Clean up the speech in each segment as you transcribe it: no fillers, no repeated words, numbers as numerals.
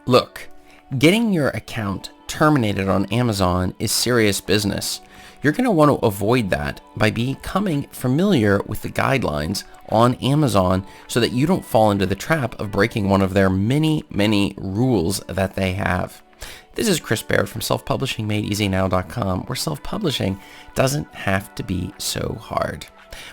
Look, getting your account terminated on Amazon is serious business. You're going to want to avoid that by becoming familiar with the guidelines on Amazon so that you don't fall into the trap of breaking one of their many, many rules that they have. This is Chris Baird from selfpublishingmadeeasynow.com, where self-publishing doesn't have to be so hard.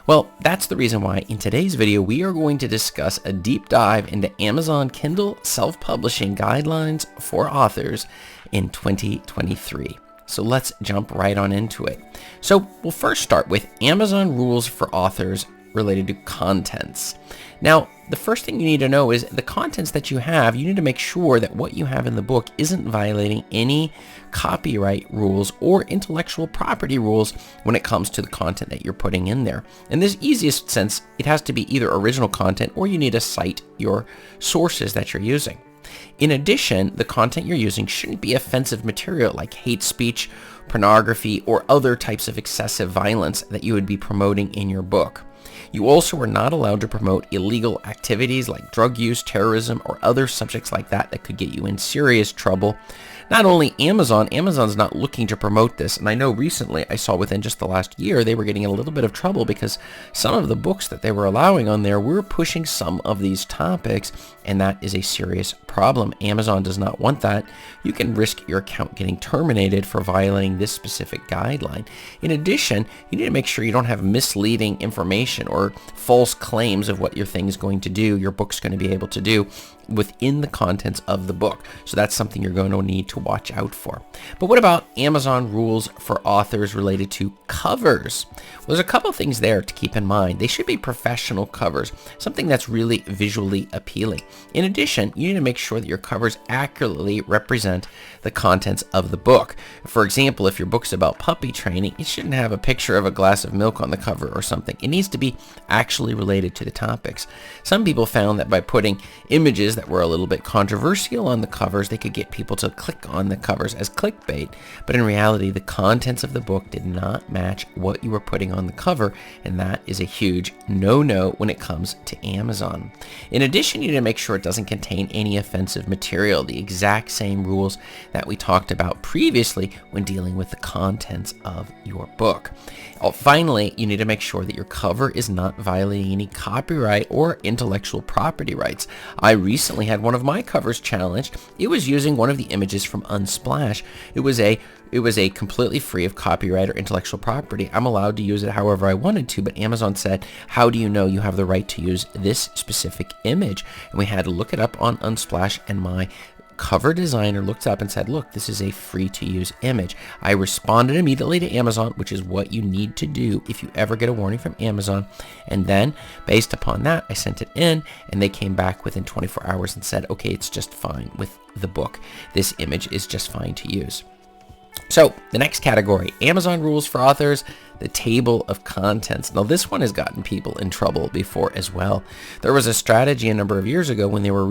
Well, that's the reason why in today's video we are going to discuss a deep dive into Amazon Kindle self-publishing guidelines for authors in 2023. So let's jump right on into it. So we'll first start with Amazon rules for authors related to contents. Now, the first thing you need to know is the contents that you have, you need to make sure that what you have in the book isn't violating any copyright rules or intellectual property rules when it comes to the content that you're putting in there. In this easiest sense, it has to be either original content or you need to cite your sources that you're using. In addition, the content you're using shouldn't be offensive material like hate speech, pornography, or other types of excessive violence that you would be promoting in your book. You also are not allowed to promote illegal activities like drug use, terrorism, or other subjects like that that could get you in serious trouble. Not only Amazon's not looking to promote this, and I know recently I saw within just the last year they were getting in a little bit of trouble because some of the books that they were allowing on there were pushing some of these topics, and that is a serious problem. Amazon does not want that. You can risk your account getting terminated for violating this specific guideline. In addition, you need to make sure you don't have misleading information or false claims of what your thing is going to do, your book's going to be able to do within the contents of the book. So that's something you're going to need to watch out for. But what about Amazon rules for authors related to covers? Well, there's a couple things there to keep in mind. They should be professional covers, something that's really visually appealing. In addition, you need to make sure that your covers accurately represent the contents of the book. For example, if your book's about puppy training, it shouldn't have a picture of a glass of milk on the cover or something. It needs to be actually related to the topics. Some people found that by putting images that were a little bit controversial on the covers, they could get people to click on the covers as clickbait. But in reality, the contents of the book did not match what you were putting on the cover, and that is a huge no-no when it comes to Amazon. In addition, you need to make sure it doesn't contain any offensive material, the exact same rules that we talked about previously when dealing with the contents of your book. Finally, you need to make sure that your cover is not violating any copyright or intellectual property rights. I recently had one of my covers challenged. It was using one of the images from Unsplash. It was a completely free of copyright or intellectual property. I'm allowed to use it however I wanted to, but Amazon said, how do you know you have the right to use this specific image? And we had to look it up on Unsplash, and my cover designer looked up and said, look, this is a free to use image. I responded immediately to Amazon, which is what you need to do if you ever get a warning from Amazon. And then based upon that, I sent it in, and they came back within 24 hours and said, okay, it's just fine with the book. This image is just fine to use. So the next category, Amazon rules for authors, the table of contents. Now this one has gotten people in trouble before as well. There was a strategy a number of years ago when they were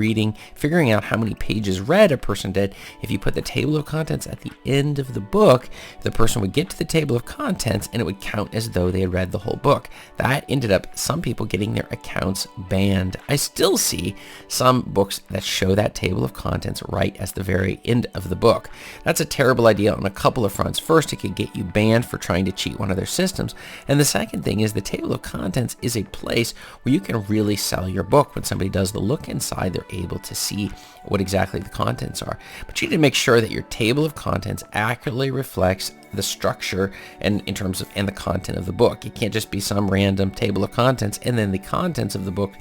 figuring out how many pages read a person did. If you put the table of contents at the end of the book, the person would get to the table of contents and it would count as though they had read the whole book. That ended up some people getting their accounts banned. I still see some books that show that table of contents right as the very end of the book. That's a terrible idea on a couple of fronts. First, it could get you banned for trying to cheat one of their systems. And the second thing is the table of contents is a place where you can really sell your book. When somebody does the look inside, they're able to see what exactly the contents are. But you need to make sure that your table of contents accurately reflects the structure and the content of the book. It can't just be some random table of contents and then the contents of the book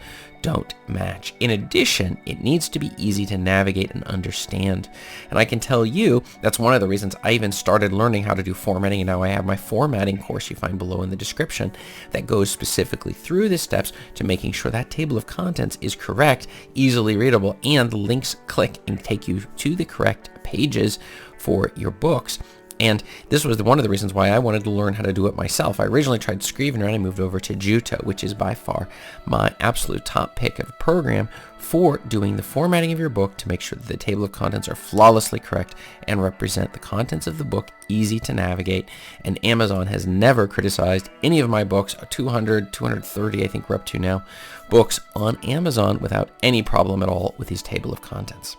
don't match. In addition, it needs to be easy to navigate and understand. And I can tell you that's one of the reasons I even started learning how to do formatting, and now I have my formatting course you find below in the description that goes specifically through the steps to making sure that table of contents is correct, easily readable, and the links click and take you to the correct pages for your books. And this was one of the reasons why I wanted to learn how to do it myself. I originally tried Scrivener and I moved over to Jutoh, which is by far my absolute top pick of a program for doing the formatting of your book to make sure that the table of contents are flawlessly correct and represent the contents of the book, easy to navigate. And Amazon has never criticized any of my books, 230 I think we're up to now, books on Amazon without any problem at all with these table of contents.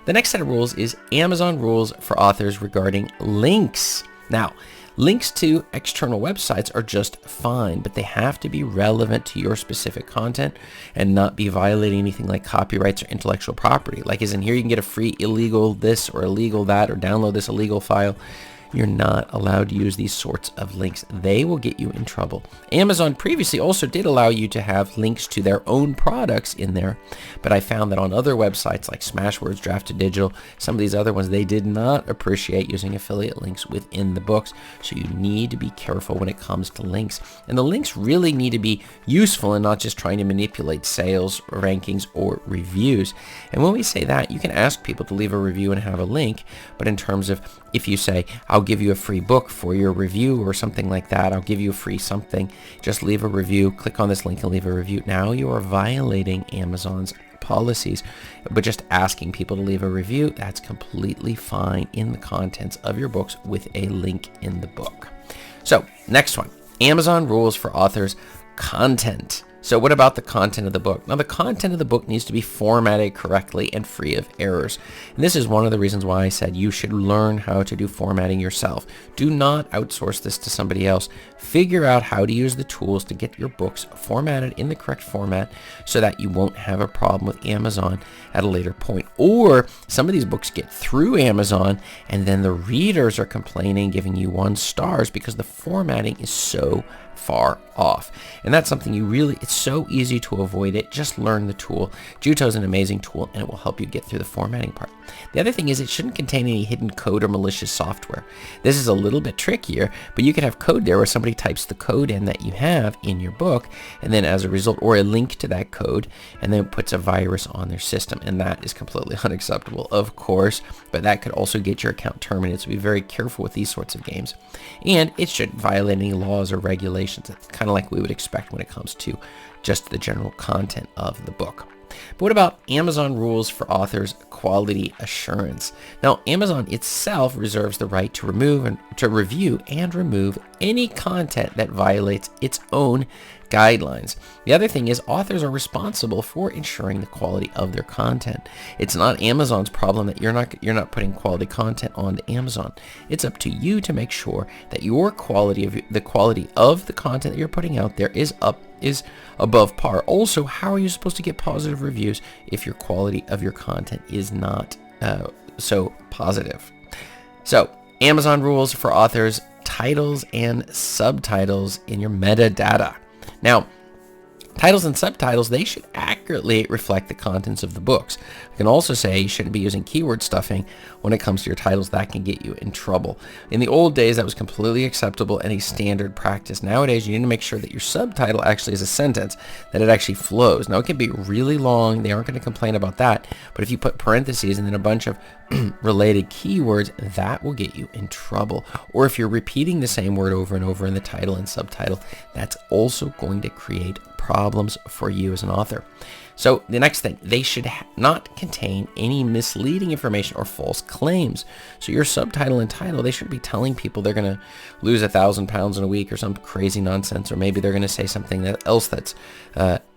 The next set of rules is Amazon rules for authors regarding links. Now, links to external websites are just fine, but they have to be relevant to your specific content and not be violating anything like copyrights or intellectual property. Like, as in here, you can get a free illegal this or illegal that or download this illegal file. You're not allowed to use these sorts of links. They will get you in trouble. Amazon previously also did allow you to have links to their own products in there, but I found that on other websites like Smashwords, Draft2Digital, some of these other ones, they did not appreciate using affiliate links within the books. So you need to be careful when it comes to links. And the links really need to be useful and not just trying to manipulate sales, rankings, or reviews. And when we say that, you can ask people to leave a review and have a link, but in terms of if you say, I'll give you a free book for your review or something like that, I'll give you a free something, just leave a review, click on this link and leave a review. Now you are violating Amazon's policies, but just asking people to leave a review, that's completely fine in the contents of your books with a link in the book. So next one, Amazon rules for authors' content. So what about the content of the book? Now, the content of the book needs to be formatted correctly and free of errors. And this is one of the reasons why I said you should learn how to do formatting yourself. Do not outsource this to somebody else. Figure out how to use the tools to get your books formatted in the correct format so that you won't have a problem with Amazon at a later point. Or some of these books get through Amazon and then the readers are complaining, giving you 1 stars because the formatting is so far off. And that's something you really, it's so easy to avoid it. Just learn the tool. Jutoh is an amazing tool and it will help you get through the formatting part. The other thing is it shouldn't contain any hidden code or malicious software. This is a little bit trickier, but you could have code there where somebody types the code in that you have in your book and then as a result, or a link to that code, and then puts a virus on their system. And that is completely unacceptable, of course, but that could also get your account terminated. So be very careful with these sorts of games. And it shouldn't violate any laws or regulations. It's kind of like we would expect when it comes to just the general content of the book. But what about Amazon rules for authors' quality assurance? Now, Amazon itself reserves the right to review and remove any content that violates its own guidelines. The other thing is authors are responsible for ensuring the quality of their content. It's not Amazon's problem that you're not putting quality content onto Amazon. It's up to you to make sure that your quality of the content that you're putting out there is above par. Also, how are you supposed to get positive reviews if your quality of your content is not so positive? So, Amazon rules for authors' titles and subtitles in your metadata. Now, titles and subtitles, they should accurately reflect the contents of the books. I can also say you shouldn't be using keyword stuffing when it comes to your titles. That can get you in trouble. In the old days, that was completely acceptable and a standard practice. Nowadays, you need to make sure that your subtitle actually is a sentence, that it actually flows. Now, it can be really long. They aren't going to complain about that. But if you put parentheses and then a bunch of related keywords, that will get you in trouble. Or if you're repeating the same word over and over in the title and subtitle, that's also going to create problems for you as an author. So the next thing, they should not contain any misleading information or false claims. So your subtitle and title, they shouldn't be telling people they're going to lose 1,000 pounds in a week or some crazy nonsense, or maybe they're going to say something else that's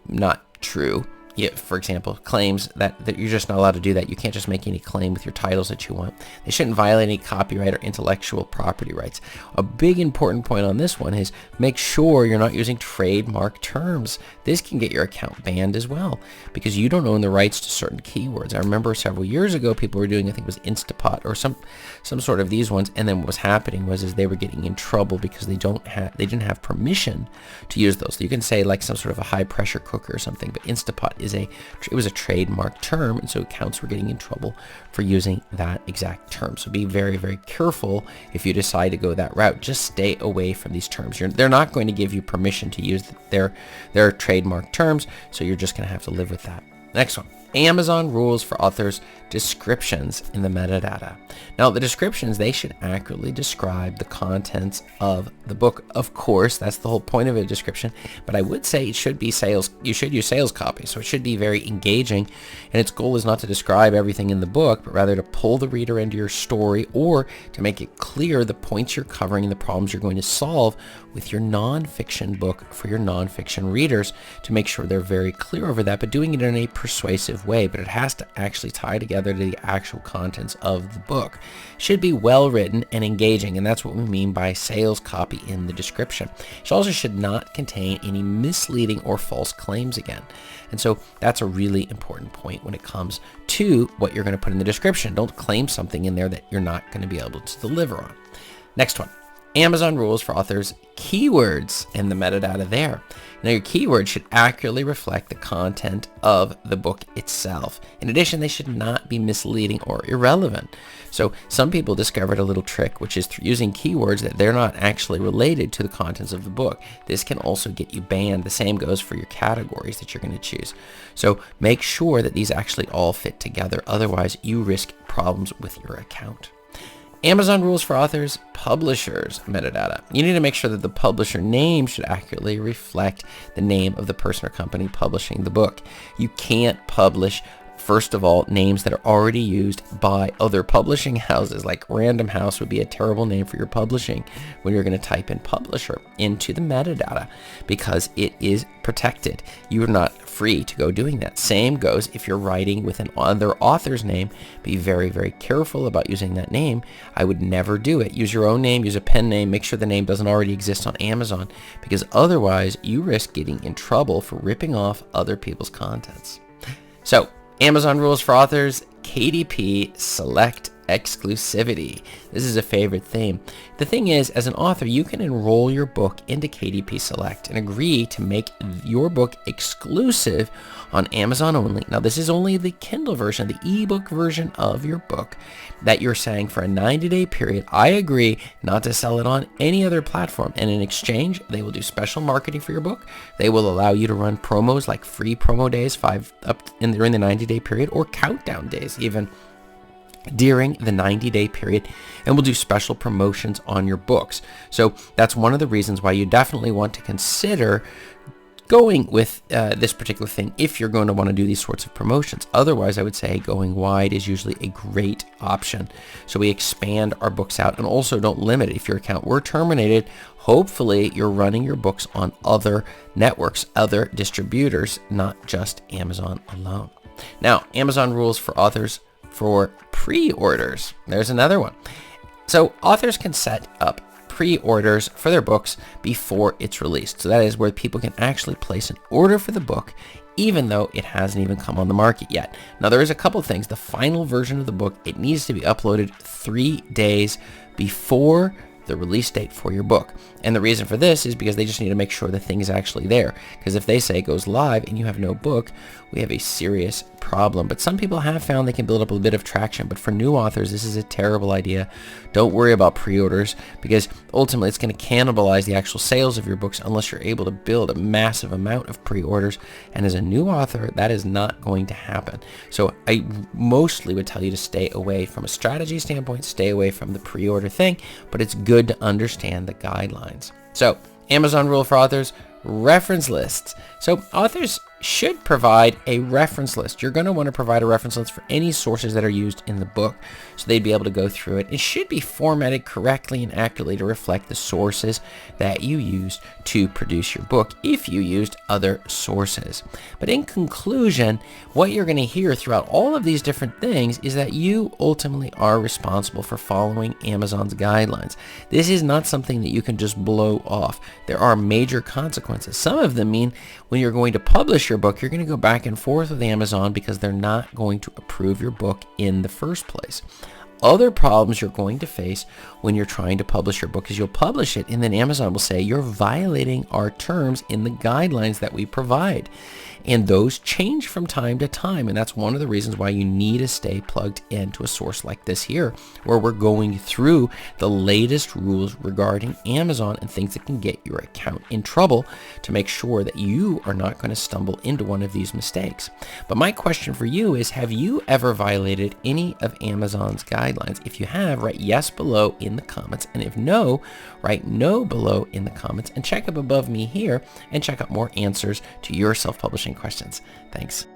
not true. Yeah, for example, claims that you're just not allowed to do that. You can't just make any claim with your titles that you want. They shouldn't violate any copyright or intellectual property rights. A big important point on this one is make sure you're not using trademark terms. This can get your account banned as well because you don't own the rights to certain keywords. I remember several years ago people were doing, I think it was Instapot or some sort of these ones, and then what was happening was they were getting in trouble because they didn't have permission to use those. So you can say like some sort of a high pressure cooker or something, but Instapot it was a trademark term, and so accounts were getting in trouble for using that exact term. So be very, very careful if you decide to go that route. Just stay away from these terms. They're not going to give you permission to use their trademark terms, so you're just going to have to live with that. Next one. Amazon rules for authors' descriptions in the metadata. Now, the descriptions, they should accurately describe the contents of the book. Of course, that's the whole point of a description, but I would say it should be sales. You should use sales copy, so it should be very engaging, and its goal is not to describe everything in the book, but rather to pull the reader into your story or to make it clear the points you're covering and the problems you're going to solve with your nonfiction book for your nonfiction readers, to make sure they're very clear over that, but doing it in a persuasive way. But it has to actually tie together together to the actual contents of the book. Should be well written and engaging, and that's what we mean by sales copy in the description. It also should not contain any misleading or false claims again. And so that's a really important point when it comes to what you're going to put in the description. Don't claim something in there that you're not going to be able to deliver on. Next one. Amazon rules for authors' keywords and the metadata there. Now, your keywords should accurately reflect the content of the book itself. In addition, they should not be misleading or irrelevant. So some people discovered a little trick, which is through using keywords that they're not actually related to the contents of the book. This can also get you banned. The same goes for your categories that you're going to choose. So make sure that these actually all fit together. Otherwise, you risk problems with your account. Amazon rules for authors, publishers, metadata. You need to make sure that the publisher name should accurately reflect the name of the person or company publishing the book. You can't publish, first of all, names that are already used by other publishing houses. Like Random House would be a terrible name for your publishing when you're going to type in publisher into the metadata, because it is protected. You're not free to go doing that. Same goes if you're writing with an other author's name. Be very, very careful about using that name. I would never do it. Use your own name, use a pen name, make sure the name doesn't already exist on Amazon, because otherwise you risk getting in trouble for ripping off other people's contents. So, Amazon rules for authors, KDP Select exclusivity. This is a favorite theme. The thing is, as an author, you can enroll your book into KDP Select and agree to make your book exclusive on Amazon only. Now, this is only the Kindle version, the ebook version of your book that you're saying for a 90-day period. I agree not to sell it on any other platform. And in exchange, they will do special marketing for your book. They will allow you to run promos like free promo days, during the 90-day period, or countdown days even during the 90-day period, and we'll do special promotions on your books. So that's one of the reasons why you definitely want to consider going with this particular thing if you're going to want to do these sorts of promotions. Otherwise, I would say going wide is usually a great option. So we expand our books out, and also don't limit it. If your account were terminated, hopefully you're running your books on other networks, other distributors, not just Amazon alone. Now, Amazon rules for authors for pre-orders. There's another one. So authors can set up pre-orders for their books before it's released. So that is where people can actually place an order for the book even though it hasn't even come on the market yet. Now, there is a couple things. The final version of the book, it needs to be uploaded 3 days before the release date for your book. And the reason for this is because they just need to make sure the thing is actually there. Because if they say it goes live and you have no book, we have a serious problem. But some people have found they can build up a bit of traction. But for new authors, this is a terrible idea. Don't worry about pre-orders, because ultimately it's going to cannibalize the actual sales of your books unless you're able to build a massive amount of pre-orders. And as a new author, that is not going to happen. So I mostly would tell you to stay away from a strategy standpoint, stay away from the pre-order thing, but it's good to understand the guidelines. So Amazon rule for authors, reference lists. So authors should provide a reference list. You're going to want to provide a reference list for any sources that are used in the book, so they'd be able to go through it. It should be formatted correctly and accurately to reflect the sources that you used to produce your book if you used other sources. But in conclusion, what you're going to hear throughout all of these different things is that you ultimately are responsible for following Amazon's guidelines. This is not something that you can just blow off. There are major consequences. Some of them mean when you're going to publish your book, you're going to go back and forth with Amazon because they're not going to approve your book in the first place. Other problems you're going to face when you're trying to publish your book is you'll publish it and then Amazon will say you're violating our terms in the guidelines that we provide. And those change from time to time. And that's one of the reasons why you need to stay plugged into a source like this here, where we're going through the latest rules regarding Amazon and things that can get your account in trouble to make sure that you are not going to stumble into one of these mistakes. But my question for you is, have you ever violated any of Amazon's guidelines? If you have, write yes below in the comments. And if no, write no below in the comments, and check up above me here and check out more answers to your self-publishing questions. Thanks.